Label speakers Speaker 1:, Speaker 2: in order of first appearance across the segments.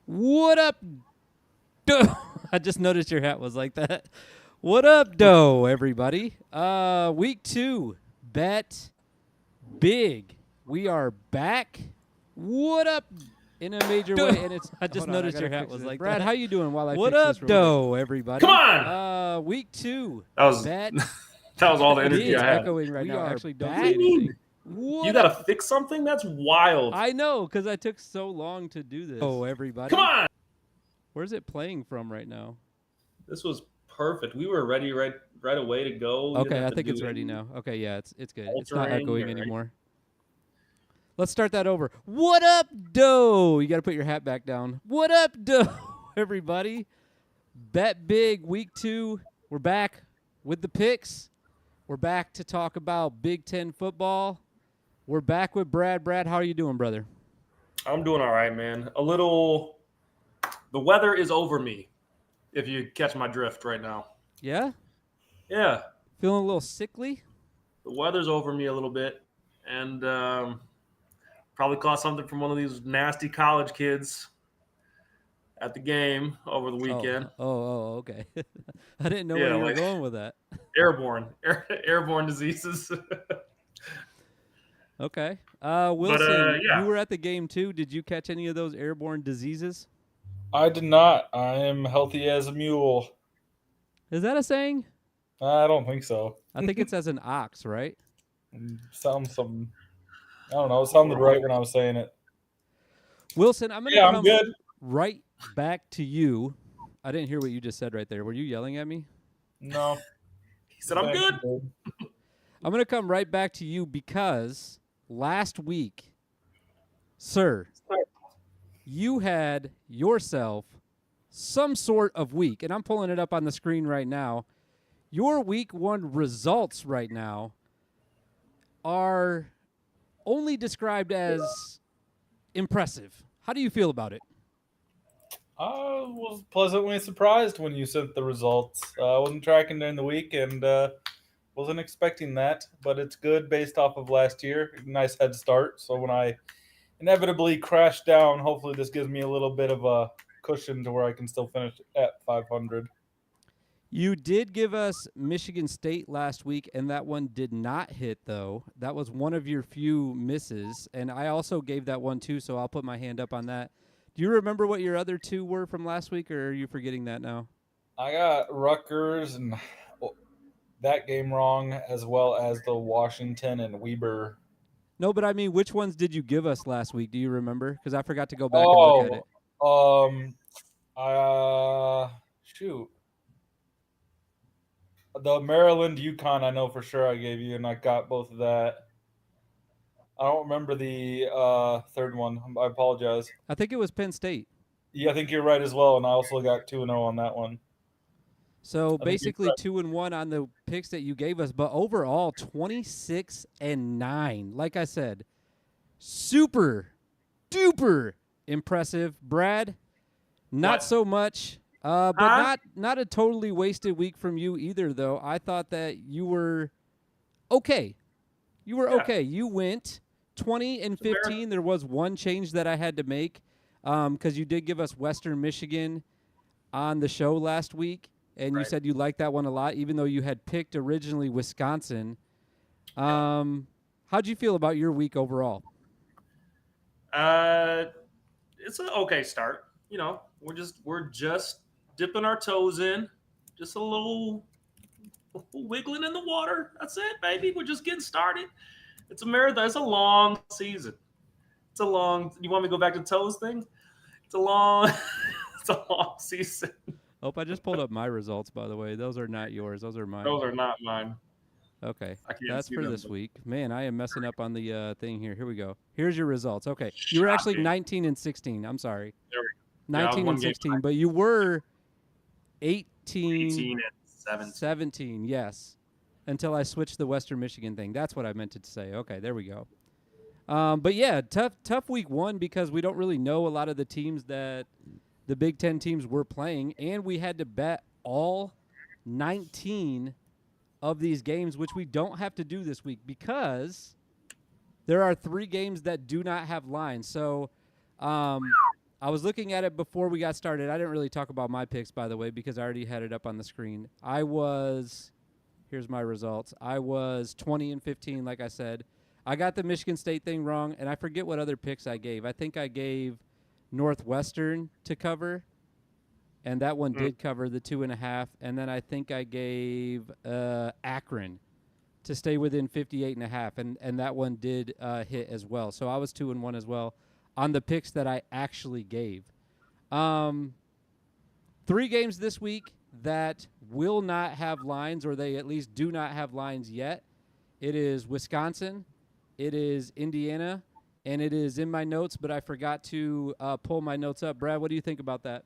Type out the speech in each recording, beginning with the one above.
Speaker 1: What up, Doe? I just noticed your hat was like that. What up, Doe, everybody? Week 2, bet big. We are back. What up in a major way? And it's I just noticed your hat was like
Speaker 2: Brad,
Speaker 1: that.
Speaker 2: how you doing while I
Speaker 1: What
Speaker 2: fix
Speaker 1: up,
Speaker 2: this real quick?
Speaker 1: Doe, everybody?
Speaker 3: Come on!
Speaker 1: Week 2,
Speaker 3: That was
Speaker 1: bet
Speaker 3: that was all the energy
Speaker 1: big.
Speaker 3: I had.
Speaker 2: Echoing right
Speaker 1: We
Speaker 2: now.
Speaker 1: are
Speaker 2: Actually, don't
Speaker 1: back.
Speaker 2: say anything.
Speaker 1: What
Speaker 3: You gotta
Speaker 1: up?
Speaker 3: fix something? That's wild.
Speaker 1: I know, because I took so long to do this. Oh, everybody.
Speaker 3: Come on!
Speaker 1: Where's it playing from right now?
Speaker 3: This was perfect. We were ready right away to go. We didn't
Speaker 1: Okay,
Speaker 3: have
Speaker 1: I
Speaker 3: to
Speaker 1: think
Speaker 3: do
Speaker 1: it's ready
Speaker 3: any
Speaker 1: now. Okay, yeah, it's good. It's not
Speaker 3: altering
Speaker 1: echoing
Speaker 3: or
Speaker 1: anymore. Let's start that over. What up, Doe? You got to put your hat back down. What up, Doe? Everybody. Bet big week 2. We're back with the picks. We're back to talk about Big Ten football. We're back with Brad. Brad, how are you doing, brother?
Speaker 3: I'm doing all right, man. The weather is over me, if you catch my drift right now.
Speaker 1: Yeah?
Speaker 3: Yeah,
Speaker 1: Feeling a little sickly?
Speaker 3: the weather's over me a little bit. And probably caught something from one of these nasty college kids at the game over the weekend.
Speaker 1: Okay. I didn't know
Speaker 3: Yeah,
Speaker 1: where you were
Speaker 3: like-
Speaker 1: going with that.
Speaker 3: Airborne diseases.
Speaker 1: Okay. Wilson,
Speaker 3: yeah.
Speaker 1: you were at the game too. Did you catch any of those airborne diseases?
Speaker 4: I did not. I am healthy as a mule.
Speaker 1: Is that a saying?
Speaker 4: I don't think so.
Speaker 1: I think it's as an ox, right?
Speaker 4: Sounds something. I don't know. It sounded right when I was saying it.
Speaker 1: Wilson, I'm going to
Speaker 4: Yeah, I'm
Speaker 1: come
Speaker 4: good.
Speaker 1: right back to you. I didn't hear what you just said right there. Were you yelling at me?
Speaker 4: No.
Speaker 3: He said, I'm good.
Speaker 1: I'm going to come right back to you because last week, sir, you had yourself some sort of week, and I'm pulling it up on the screen right now. Your week 1 results right now are only described as impressive. How do you feel about it?
Speaker 4: I was pleasantly surprised when you sent the results. I wasn't tracking during the week and wasn't expecting that, but it's good based off of last year. Nice head start. So when I inevitably crash down, hopefully this gives me a little bit of a cushion to where I can still finish at 500.
Speaker 1: You did give us Michigan State last week, and that one did not hit, though. That was one of your few misses, and I also gave that one, too, so I'll put my hand up on that. Do you remember what your other 2 were from last week, or are you forgetting that now?
Speaker 4: I got Rutgers and that game wrong, as well as the Washington and Weber.
Speaker 1: No, but I mean, which ones did you give us last week? Do you remember? Because I forgot to go back and look at it.
Speaker 4: Shoot. The Maryland UConn, I know for sure I gave you, and I got both of that. I don't remember the third one. I apologize.
Speaker 1: I think it was Penn State.
Speaker 4: Yeah, I think you're right as well, and I also got 2-0 on that one.
Speaker 1: So
Speaker 4: think
Speaker 1: basically
Speaker 4: you're
Speaker 1: 2-1 on the picks that you gave us, but overall 26-9. Like I said, super duper impressive. Brad, not
Speaker 3: What?
Speaker 1: so much. But not a totally wasted week from you either, though. I thought that you were okay. You were okay. You went 20-15. There was one change that I had to make because you did give us Western Michigan on the show last week, and you said you liked that one a lot, even though you had picked originally Wisconsin. How'd you feel about your week overall?
Speaker 3: It's an okay start. You know, we're just dipping our toes in, just a little wiggling in the water. That's it, baby. We're just getting started. It's a marathon. It's a long season. It's a long. You want me to go back to the toes thing? It's a long. It's a long season.
Speaker 1: Oh, I just pulled up my results, by the way. Those are not yours. Those are mine.
Speaker 3: Those are not mine.
Speaker 1: Okay,
Speaker 3: I can't
Speaker 1: that's
Speaker 3: see
Speaker 1: for
Speaker 3: them,
Speaker 1: this
Speaker 3: but-
Speaker 1: week. Man, I am messing up on the thing here. Here we go. Here's your results. Okay, you were actually
Speaker 3: Shocking.
Speaker 1: 19-16. I'm sorry,
Speaker 3: There we go. Yeah, I was one game
Speaker 1: 19-16, but you were 18,
Speaker 3: 18-17.
Speaker 1: 17. Yes, until I switched the Western Michigan thing. That's what I meant to say. Okay, there we go. But yeah, tough week 1 because we don't really know a lot of the teams that the Big Ten teams were playing, and we had to bet all 19 of these games, which we don't have to do this week because there are 3 games that do not have lines. So I was looking at it before we got started. I didn't really talk about my picks, by the way, because I already had it up on the screen. Here's my results. I was 20-15, like I said. I got the Michigan State thing wrong, and I forget what other picks I gave. I think I gave Northwestern to cover, and that one did cover the 2.5. And then I think I gave Akron to stay within 58.5, and that one did hit as well. So I was 2-1 as well on the picks that I actually gave. 3 games this week that will not have lines, or they at least do not have lines yet. It is Wisconsin, it is Indiana, and it is in my notes, but I forgot to pull my notes up. Brad, what do you think about that?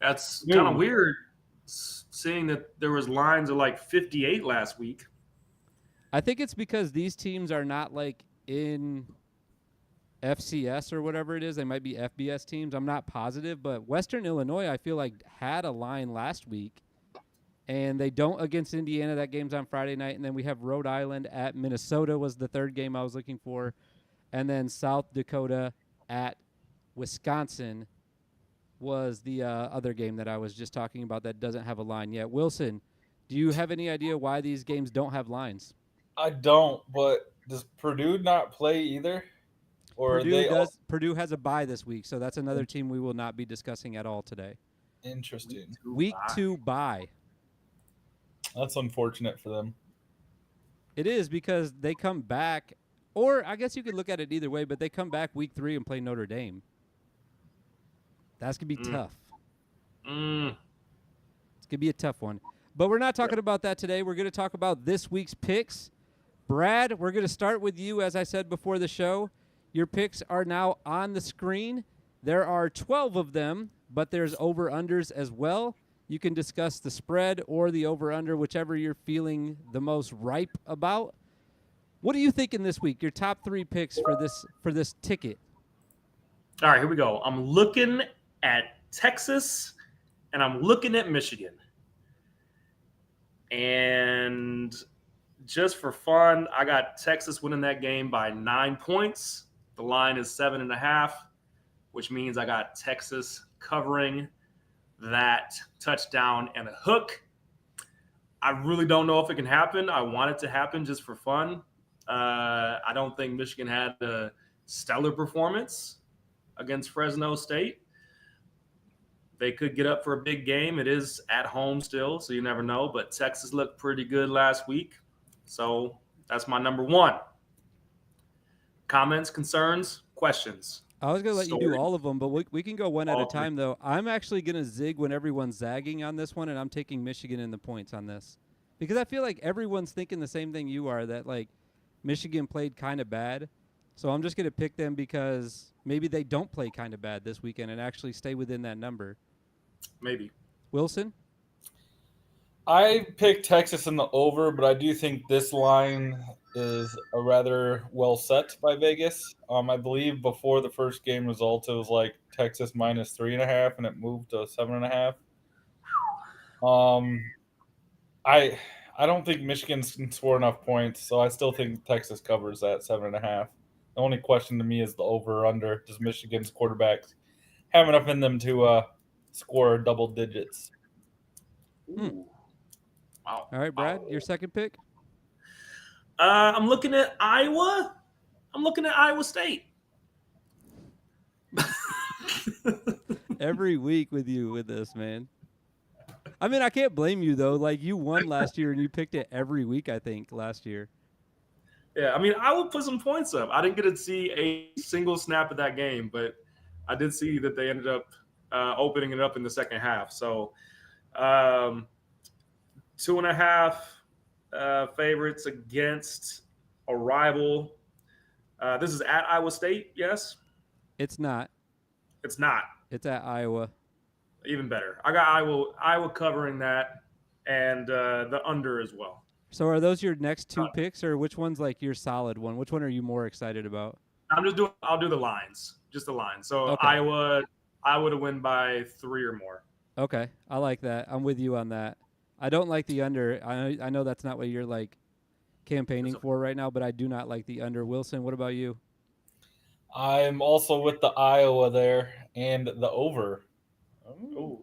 Speaker 3: That's kind of weird, seeing that there was lines of like 58 last week.
Speaker 1: I think it's because these teams are not like in FCS or whatever it is. They might be FBS teams. I'm not positive, but Western Illinois, I feel like, had a line last week, and they don't against Indiana. That game's on Friday night, and then we have Rhode Island at Minnesota was the third game I was looking for, and then South Dakota at Wisconsin was the other game that I was just talking about that doesn't have a line yet. Wilson, do you have any idea why these games don't have lines?
Speaker 4: I don't, but does Purdue not play either? Or
Speaker 1: Purdue has a bye this week, so that's another team we will not be discussing at all today.
Speaker 4: Interesting.
Speaker 1: Week 2 bye.
Speaker 4: That's unfortunate for them.
Speaker 1: It is, because they come back, or I guess you could look at it either way, but they come back week 3 and play Notre Dame. That's going to be tough. It's going to be a tough one. But we're not talking about that today. We're going to talk about this week's picks. Brad, we're going to start with you, as I said before the show. Your picks are now on the screen. There are 12 of them, but there's over-unders as well. You can discuss the spread or the over-under, whichever you're feeling the most ripe about. What are you thinking this week? Your top 3 picks for this ticket.
Speaker 3: All right, here we go. I'm looking at Texas, and I'm looking at Michigan. And just for fun, I got Texas winning that game by 9 points. The line is 7.5, which means I got Texas covering that touchdown and a hook. I really don't know if it can happen. I want it to happen just for fun. I don't think Michigan had a stellar performance against Fresno State. They could get up for a big game. It is at home still, so you never know. But Texas looked pretty good last week. So that's my number 1. Comments, concerns, questions?
Speaker 1: I was going to let you do all of them, but we can go one at a time, though. I'm actually going to zig when everyone's zagging on this one, and I'm taking Michigan in the points on this. Because I feel like everyone's thinking the same thing you are, that, like, Michigan played kind of bad. So I'm just going to pick them because maybe they don't play kind of bad this weekend and actually stay within that number.
Speaker 3: Maybe.
Speaker 1: Wilson?
Speaker 4: I picked Texas in the over, but I do think this line is a rather well set by Vegas. I believe before the first game results, it was like Texas minus 3.5, and it moved to 7.5. I don't think Michigan can score enough points, so I still think Texas covers that 7.5. The only question to me is the over or under. Does Michigan's quarterbacks have enough in them to score double digits?
Speaker 3: Ooh. Wow.
Speaker 1: All right, Brad, your second pick?
Speaker 3: I'm looking at Iowa. I'm looking at Iowa State.
Speaker 1: Every week with you with this, man. I mean, I can't blame you, though. Like, you won last year, and you picked it every week, I think, last year.
Speaker 3: Yeah, I mean, I would put some points up. I didn't get to see a single snap of that game, but I did see that they ended up opening it up in the second half. So 2.5 favorites against a rival. This is at Iowa State, yes?
Speaker 1: It's not.
Speaker 3: It's not.
Speaker 1: It's at Iowa.
Speaker 3: Even better. I got Iowa covering that and the under as well.
Speaker 1: So are those your next 2 picks, or which one's like your solid one? Which one are you more excited about?
Speaker 3: I'll do the lines, just the lines. So
Speaker 1: okay.
Speaker 3: Iowa to win by 3 or more.
Speaker 1: Okay, I like that. I'm with you on that. I don't like the under. I know that's not what you're like campaigning for right now, but I do not like the under. Wilson, what about you?
Speaker 4: I'm also with the Iowa there and the over.
Speaker 3: Oh,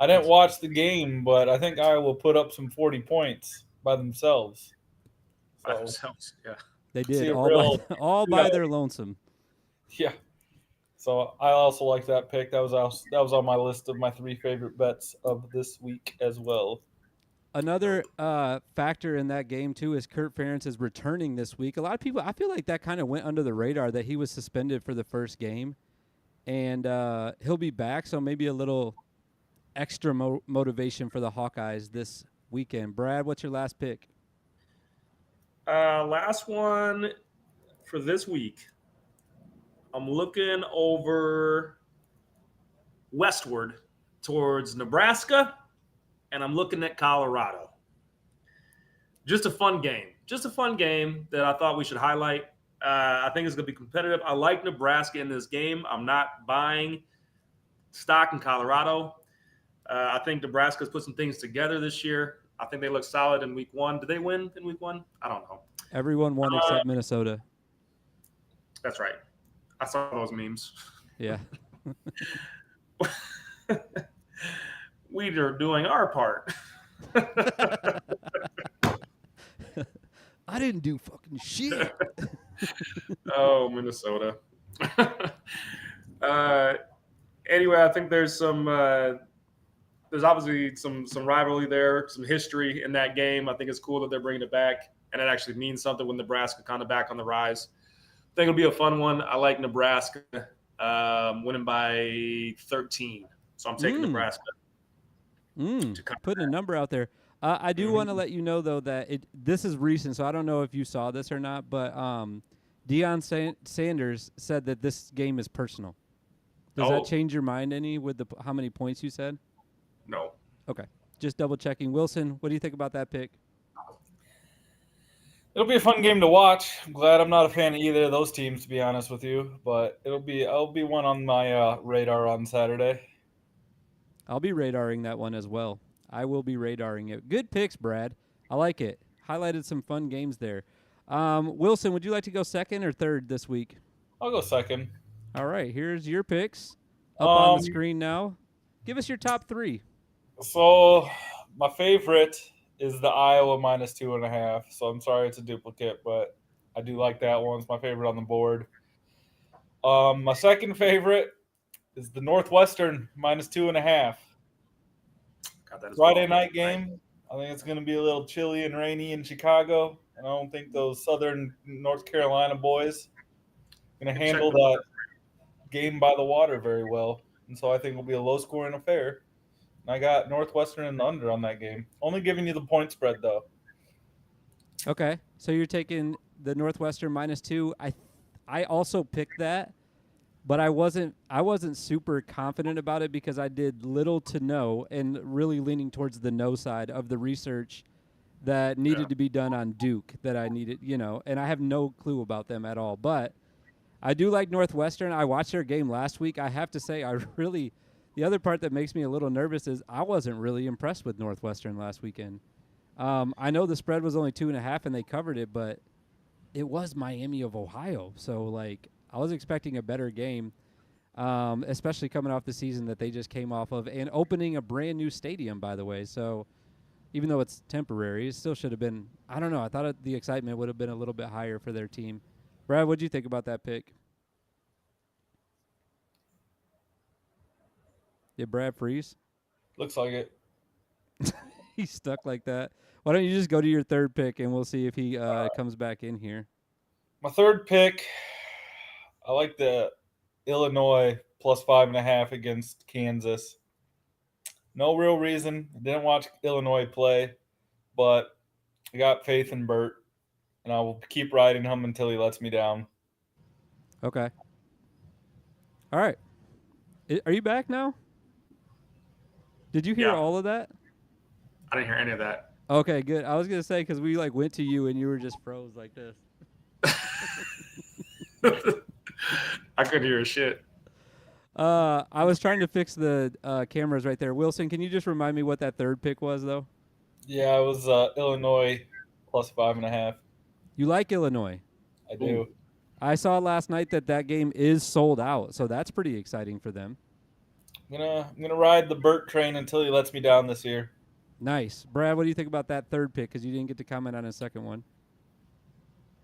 Speaker 4: I didn't watch the game, but I think Iowa put up some 40 points by themselves.
Speaker 3: by
Speaker 4: So
Speaker 3: themselves. Yeah.
Speaker 1: They
Speaker 4: see
Speaker 1: did
Speaker 4: a
Speaker 1: all by
Speaker 4: real
Speaker 1: all by
Speaker 4: shootout.
Speaker 1: their lonesome.
Speaker 4: Yeah. So I also like that pick. That was on my list of my three favorite bets of this week as well.
Speaker 1: Another factor in that game too is Kurt Ferentz is returning this week. A lot of people, I feel like that kind of went under the radar that he was suspended for the first game, and he'll be back. So maybe a little extra motivation for the Hawkeyes this weekend. Brad, what's your last pick?
Speaker 3: Last one for this week. I'm looking over westward towards Nebraska, and I'm looking at Colorado. Just a fun game. Just a fun game that I thought we should highlight. I think it's going to be competitive. I like Nebraska in this game. I'm not buying stock in Colorado. I think Nebraska's put some things together this year. I think they look solid in week one. Did they win in week one? I don't know.
Speaker 1: Everyone won except Minnesota.
Speaker 3: That's right. I saw those memes.
Speaker 1: Yeah.
Speaker 3: We are doing our part.
Speaker 1: I didn't do fucking shit.
Speaker 3: Oh, Minnesota. uh, anyway, I think there's some. There's obviously some rivalry there, some history in that game. I think it's cool that they're bringing it back, and it actually means something with Nebraska kind of back on the rise. I think it'll be a fun one. I like Nebraska winning by 13, so I'm taking Nebraska.
Speaker 1: Putting a number out there. I do want to let you know though that this is recent, so I don't know if you saw this or not. But Deion Sanders said that this game is personal. Does that change your mind any with how many points you said?
Speaker 3: No.
Speaker 1: Okay, just double checking. Wilson, what do you think about that pick?
Speaker 4: It'll be a fun game to watch. I'm glad I'm not a fan of either of those teams, to be honest with you. But I'll be one on my radar on Saturday.
Speaker 1: I'll be radaring that one as well. I will be radaring it. Good picks, Brad. I like it. Highlighted some fun games there. Wilson, would you like to go second or third this week?
Speaker 4: I'll go second.
Speaker 1: All right, here's your picks up on the screen now. Give us your top three.
Speaker 4: So my favorite is the Iowa minus 2.5. So I'm sorry it's a duplicate, but I do like that one. It's my favorite on the board. My second favorite is the Northwestern minus 2.5. Friday night game. I think it's going to be a little chilly and rainy in Chicago, and I don't think those Southern North Carolina boys are going to handle that game by the water very well. And so I think it'll be a low-scoring affair. And I got Northwestern and the under on that game. Only giving you the point spread, though.
Speaker 1: Okay, so you're taking the Northwestern minus 2. I also picked that, but I wasn't super confident about it because I did little to no and really leaning towards the no side of the research that needed to be done on Duke that I needed, and I have no clue about them at all. But I do like Northwestern. I watched their game last week. I have to say, the other part that makes me a little nervous is I wasn't really impressed with Northwestern last weekend. I know the spread was only 2.5 and they covered it, but it was Miami of Ohio. So, I was expecting a better game, especially coming off the season that they just came off of and opening a brand new stadium, by the way. So, even though it's temporary, it still should have been, I don't know, I thought the excitement would have been a little bit higher for their team. Brad, what do you think about that pick? Did Brad freeze?
Speaker 4: Looks like it.
Speaker 1: He's stuck like that. Why don't you just go to your third pick and we'll see if he comes back in here.
Speaker 4: My third pick, I like the Illinois plus 5.5 against Kansas. No real reason. I didn't watch Illinois play, but I got faith in Burt, and I will keep riding him until he lets me down.
Speaker 1: Okay. All right. Are you back now? Did you hear all of that?
Speaker 3: I didn't hear any of that.
Speaker 1: Okay, good. I was going to say because we went to you and you were just froze like this.
Speaker 3: I couldn't hear a shit.
Speaker 1: I was trying to fix the cameras right there. Wilson, can you just remind me what that third pick was, though?
Speaker 4: Yeah, it was Illinois plus 5.5.
Speaker 1: You like Illinois?
Speaker 4: I do.
Speaker 1: I saw last night that game is sold out, so that's pretty exciting for them.
Speaker 4: I'm gonna ride the Burt train until he lets me down this year.
Speaker 1: Nice. Brad, what do you think about that third pick? Because you didn't get to comment on a second one.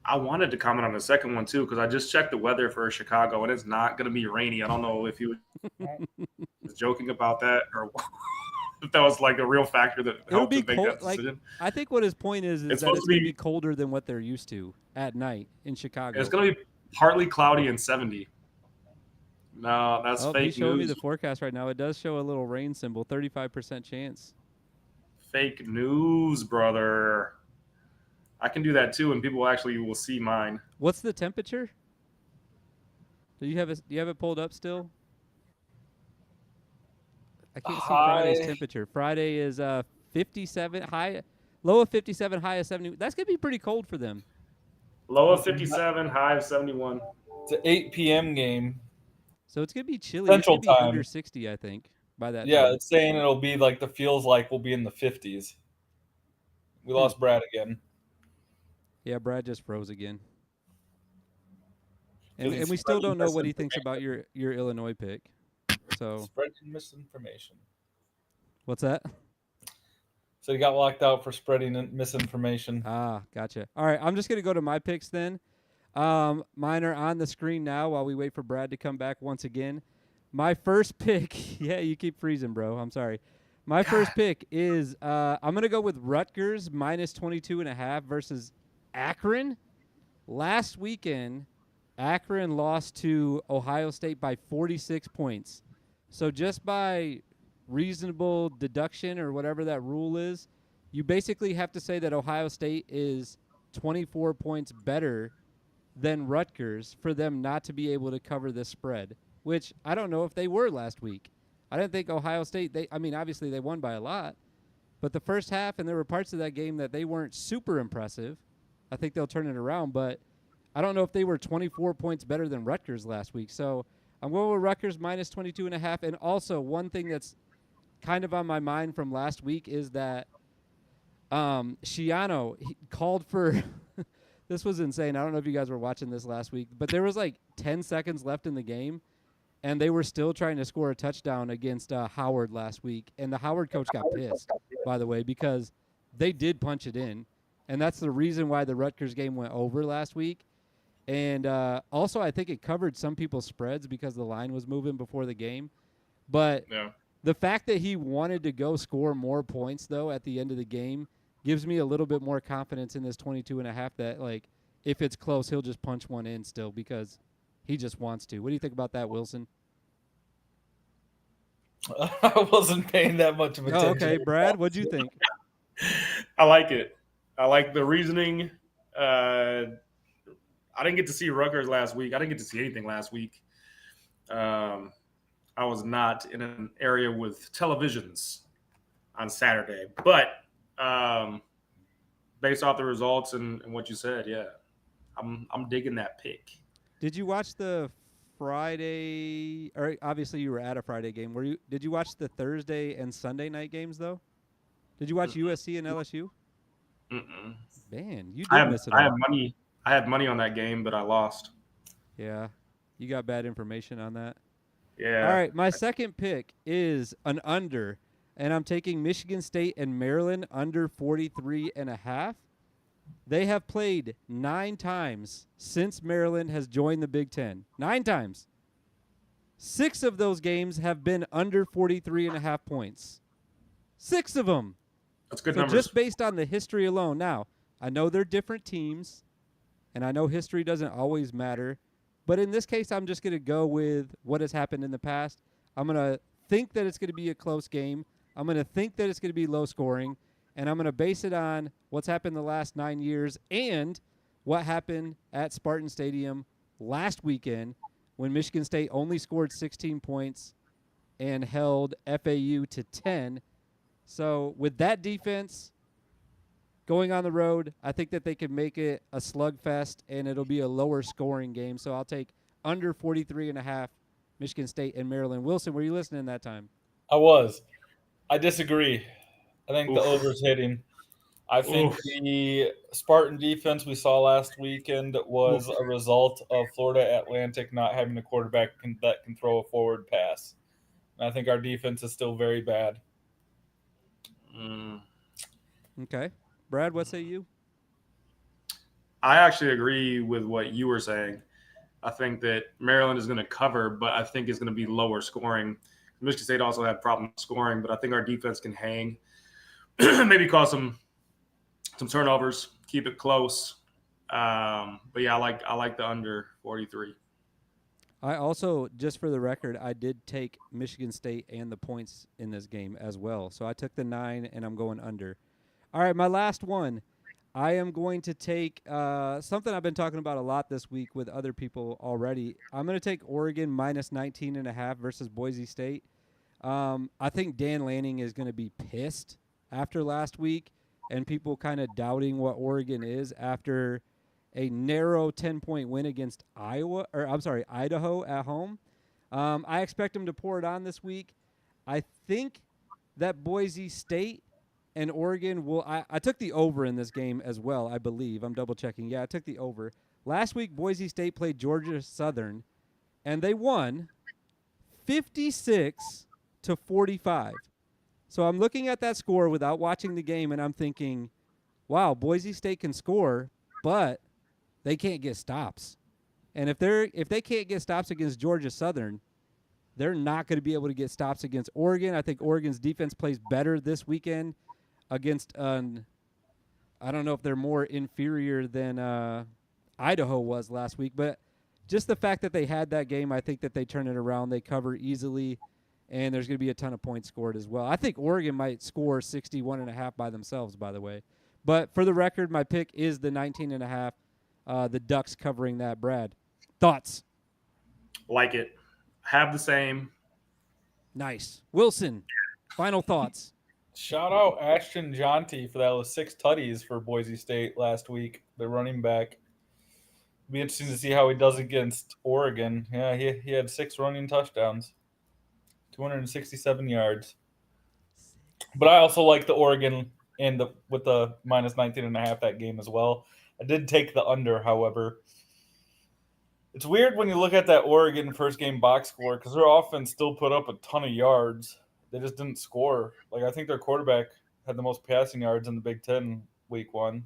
Speaker 3: I wanted to comment on the second one too because I just checked the weather for Chicago and it's not going to be rainy. I don't know if he was joking about that or if that was like a real factor that
Speaker 1: It'll
Speaker 3: helped
Speaker 1: be
Speaker 3: him make
Speaker 1: cold.
Speaker 3: that decision.
Speaker 1: I think what his point is
Speaker 3: It's
Speaker 1: that
Speaker 3: supposed
Speaker 1: it's
Speaker 3: to
Speaker 1: going to
Speaker 3: be-
Speaker 1: be colder than what they're used to at night in Chicago.
Speaker 3: It's going to be partly cloudy and 70. No, that's
Speaker 1: He's
Speaker 3: fake
Speaker 1: showing me
Speaker 3: news.
Speaker 1: the forecast right now. It does show a little rain symbol, 35% chance.
Speaker 3: Fake news, brother. I can do that too, and people actually will see mine.
Speaker 1: What's the temperature? Do you have it pulled up still? I can't see Friday's temperature. Friday is 57 high, low of 57, high of 70. That's gonna be pretty cold for them.
Speaker 3: Low of 57, high of 71.
Speaker 4: It's an 8 p.m. game.
Speaker 1: So it's gonna be chilly.
Speaker 4: Central
Speaker 1: it's gonna be
Speaker 4: time.
Speaker 1: under 60, I think, by that.
Speaker 4: Yeah,
Speaker 1: time.
Speaker 4: it's saying it'll be like the feels like we'll be in the 50s. We lost Brad again.
Speaker 1: Yeah, Brad just froze again.
Speaker 4: Because
Speaker 1: And
Speaker 4: he's
Speaker 1: we still
Speaker 4: spreading
Speaker 1: don't know what he thinks
Speaker 4: misinformation.
Speaker 1: about your Illinois pick. So
Speaker 4: Spreading misinformation.
Speaker 1: what's that?
Speaker 4: So he got locked out for spreading misinformation.
Speaker 1: Ah, gotcha. All right, I'm just gonna go to my picks then. Mine are on the screen now while we wait for Brad to come back once again. My first pick, yeah, you keep freezing, bro. I'm sorry. My first pick is I'm gonna go with Rutgers minus 22.5 versus Akron. Last weekend, Akron lost to Ohio State by 46 points. So just by reasonable deduction or whatever that rule is, you basically have to say that Ohio State is 24 points better than Rutgers for them not to be able to cover this spread, which I don't know if they were last week. I didn't think Ohio State, obviously they won by a lot, but the first half, and there were parts of that game that they weren't super impressive. I think they'll turn it around, but I don't know if they were 24 points better than Rutgers last week. So I'm going with Rutgers minus 22.5. And also one thing that's kind of on my mind from last week is that Schiano called for this was insane. I don't know if you guys were watching this last week, but there was like 10 seconds left in the game, and they were still trying to score a touchdown against Howard last week. And the Howard coach got pissed, by the way, because they did punch it in. And that's the reason why the Rutgers game went over last week. And also, I think it covered some people's spreads because the line was moving before the game. But the fact that he wanted to go score more points, though, at the end of the game gives me a little bit more confidence in this 22.5 that, like, if it's close, he'll just punch one in still because he just wants to. What do you think about that, Wilson?
Speaker 4: I wasn't paying that much of attention.
Speaker 1: Oh, okay. Brad, what'd you think?
Speaker 3: I like it. I like the reasoning. I didn't get to see Rutgers last week. I didn't get to see anything last week. I was not in an area with televisions on Saturday. But based off the results and what you said, yeah, I'm digging that pick.
Speaker 1: Did you watch the Friday? Or obviously you were at a Friday game. Did you watch the Thursday and Sunday night games though? Did you watch USC and LSU?
Speaker 3: Mm-mm.
Speaker 1: Man, you did miss it.
Speaker 3: I had money on that game, but I lost.
Speaker 1: Yeah, you got bad information on that.
Speaker 3: Yeah.
Speaker 1: All right, my second pick is an under, and I'm taking Michigan State and Maryland under 43.5. They have played 9 times since Maryland has joined the Big Ten. 9 times. 6 of those games have been under 43.5 points. 6 of them.
Speaker 3: That's good
Speaker 1: So
Speaker 3: numbers.
Speaker 1: just based on the history alone. Now, I know they're different teams, and I know history doesn't always matter. But in this case, I'm just going to go with what has happened in the past. I'm going to think that it's going to be a close game. I'm going to think that it's going to be low scoring. And I'm going to base it on what's happened the last 9 years and what happened at Spartan Stadium last weekend when Michigan State only scored 16 points and held FAU to 10. So with that defense going on the road, I think that they can make it a slugfest, and it'll be a lower scoring game. So I'll take under 43.5 Michigan State and Maryland. Wilson, were you listening that time?
Speaker 4: I was. I disagree. I think the
Speaker 3: Oof.
Speaker 4: over's hitting. I think
Speaker 3: Oof.
Speaker 4: the Spartan defense we saw last weekend was a result of Florida Atlantic not having a quarterback that can throw a forward pass. And I think our defense is still very bad.
Speaker 3: Mm.
Speaker 1: Okay. Brad, what say you?
Speaker 3: I actually agree with what you were saying. I think that Maryland is going to cover, but I think it's going to be lower scoring. Michigan State also had problems scoring, but I think our defense can hang, maybe cause some turnovers, keep it close. But yeah, I like the under 43.
Speaker 1: I also, just for the record, I did take Michigan State and the points in this game as well. So I took the 9, and I'm going under. All right, my last one. I am going to take something I've been talking about a lot this week with other people already. I'm going to take Oregon minus 19.5 versus Boise State. I think Dan Lanning is going to be pissed after last week and people kind of doubting what Oregon is after a narrow 10-point win against Idaho at home. I expect him to pour it on this week. I think that Boise State and Oregon will. I took the over in this game as well, I believe. I'm double checking. Yeah, I took the over. Last week, Boise State played Georgia Southern, and they won 56-45. So I'm looking at that score without watching the game, and I'm thinking, wow, Boise State can score, but they can't get stops. And if they can't get stops against Georgia Southern, they're not going to be able to get stops against Oregon. I think Oregon's defense plays better this weekend against I don't know if they're more inferior than Idaho was last week, but just the fact that they had that game, I think that they turn it around. They cover easily, and there's going to be a ton of points scored as well. I think Oregon might score 61.5 by themselves, by the way. But for the record, my pick is the 19.5. The Ducks covering that. Brad, thoughts?
Speaker 3: Like it. Have the same.
Speaker 1: Nice. Wilson, final thoughts.
Speaker 4: Shout out Ashton Jonty for that was 6 tutties for Boise State last week. The running back. Be interesting to see how he does against Oregon. Yeah, he had 6 running touchdowns, 267 yards. But I also like the Oregon and with the minus 19.5 that game as well. I did take the under, however. It's weird when you look at that Oregon first game box score because their offense still put up a ton of yards. They just didn't score. Like I think their quarterback had the most passing yards in the Big Ten week 1.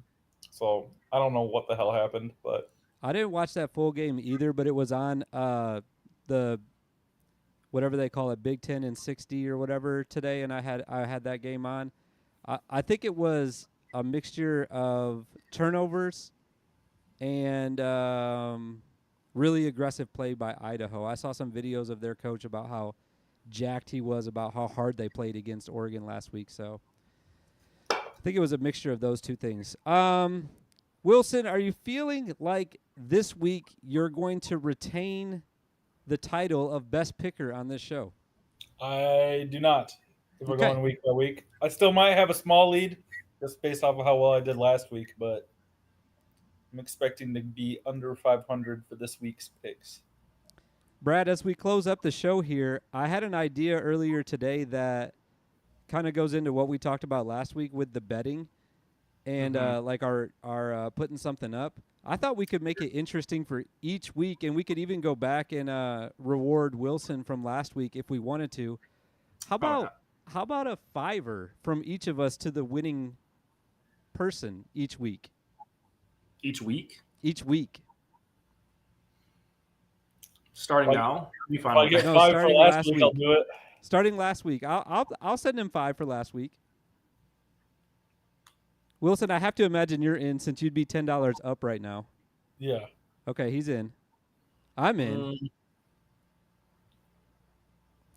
Speaker 4: So I don't know what the hell happened, but
Speaker 1: I didn't watch that full game either, but it was on the whatever they call it, Big Ten and 60 or whatever today, and I had that game on. I think it was a mixture of turnovers and really aggressive play by Idaho. I saw some videos of their coach about how jacked he was about how hard they played against Oregon last week. So I think it was a mixture of those two things. Wilson, are you feeling like this week you're going to retain the title of best picker on this show?
Speaker 4: I do not. If we're going week by week, I still might have a small lead just based off of how well I did last week, but I'm expecting to be under 500 for this week's picks.
Speaker 1: Brad, as we close up the show here, I had an idea earlier today that kind of goes into what we talked about last week with the betting and like our putting something up. I thought we could make it interesting for each week, and we could even go back and reward Wilson from last week if we wanted to. How about a $5 from each of us to the winning person each week?
Speaker 3: Each week?
Speaker 1: Each week.
Speaker 3: Starting now? Be fine.
Speaker 4: If I get 5 for last week, I'll do it.
Speaker 1: Starting last week. I'll send him 5 for last week. Wilson, I have to imagine you're in since you'd be $10 up right now.
Speaker 4: Yeah.
Speaker 1: Okay, he's in. I'm in.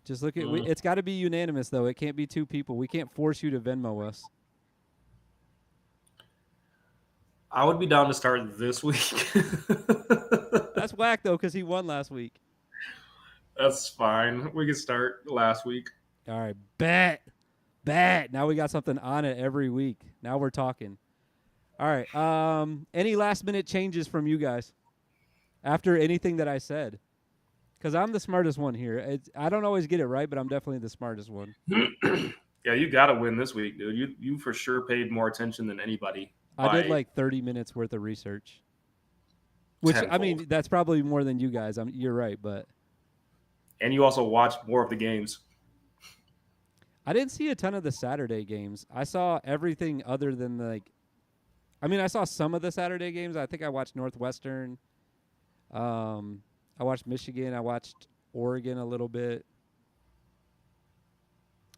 Speaker 1: Just look at it's got to be unanimous though. It can't be 2 people. We can't force you to Venmo us.
Speaker 3: I would be down to start this week.
Speaker 1: That's whack though, because he won last week.
Speaker 3: That's fine. We can start last week.
Speaker 1: All right, bet. Now we got something on it every week. Now we're talking. All right. Any last minute changes from you guys after anything that I said? Because I'm the smartest one here. I don't always get it right, but I'm definitely the smartest one.
Speaker 3: Yeah, you got to win this week, dude. You for sure paid more attention than anybody.
Speaker 1: I did
Speaker 3: by
Speaker 1: like 30 minutes worth of research. Which, I
Speaker 3: tenfold.
Speaker 1: mean, that's probably more than you guys. You're right, but
Speaker 3: And you also watched more of the games.
Speaker 1: I didn't see a ton of the Saturday games. I saw everything other than I saw some of the Saturday games. I think I watched Northwestern. I watched Michigan. I watched Oregon a little bit.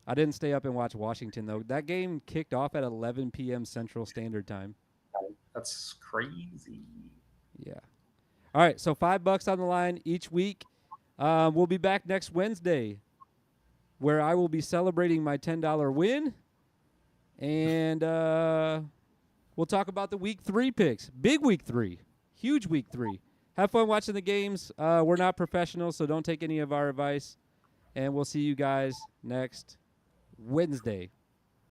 Speaker 1: I didn't stay up and watch Washington, though. That game kicked off at 11 p.m. Central Standard Time.
Speaker 3: That's crazy.
Speaker 1: Yeah. All right, so $5 on the line each week. We'll be back next Wednesday, where I will be celebrating my $10 win, and we'll talk about the Week 3 picks. Big Week 3. Huge Week 3. Have fun watching the games. We're not professionals, so don't take any of our advice. And we'll see you guys next Wednesday.